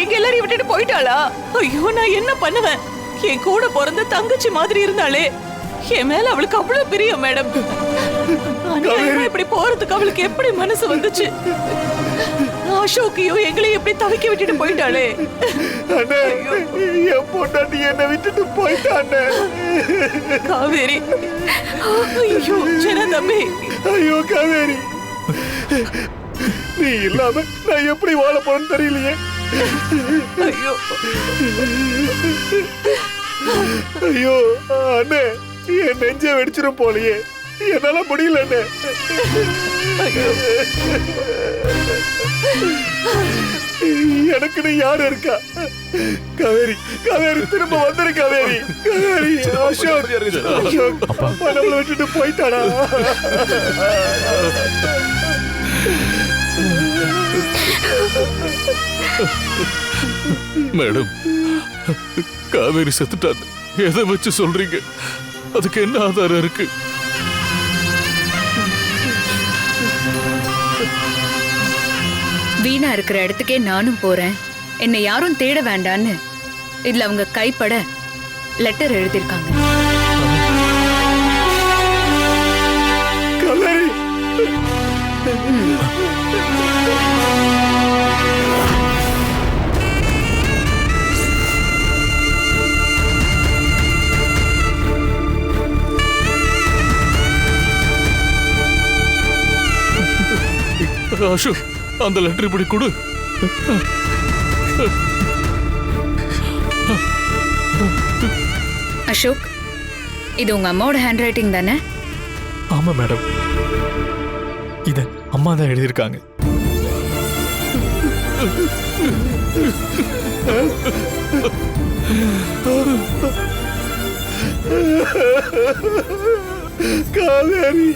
எங்க எல்லாரையும் விட்டுட்டு போயிட்டாளா? ஐயோ, நான் என்ன பண்ணுவேன்? என் கூட பிறந்த தங்கச்சி மாதிரி இருந்தாலே. என் மேல அவளுக்கு அவ்வளவு பிரியம் மேடம். இப்படி போறதுக்கு அவளுக்கு எப்படி மனசு வந்துச்சு? அசோக்கையும் எங்களையும் எப்படி தவிக்க விட்டுட்டு போயிட்டாளே. என் பொண்டாட்டி என்னை விட்டுட்டு போயிட்டானே. காவேரி, ஐயோ ஜன தம்பி, ஐயோ காவேரி, நீ இல்லாம நான் எப்படி வாழ போறேன்னு தெரியலையே. ஐயோ ஐயோ அண்ணே, என் நெஞ்ச வெடிச்சிரும் போலயே. என்னால முடியல அண்ணே. எனக்குன்னு யாரு இருக்கா? காவேரி, காவேரி திரும்ப வந்துரு காவேரி. காவேரி, அசோக், அசோக் நம்மள விட்டுட்டு போயிட்டானா? மேடம், காவேரி செத்துட்டான்னு எதை வச்சு சொல்றீங்க? அதுக்கு என்ன ஆதாரம் இருக்கு? வீணா இருக்கிற இடத்துக்கே நானும் போறேன், என்னை யாரும் தேட வேண்டான்னு இதுல அவங்க கைப்பட லெட்டர் எழுதியிருக்காங்க. காவேரி, அசோக், அந்த லெட்டர் இப்படி கொடு. அசோக், இது உங்க அம்மாவோட ஹேண்ட் ரைட்டிங் தானே? ஆமா மேடம், இத அம்மா தான் எழுதியிருக்காங்க. காவேரி.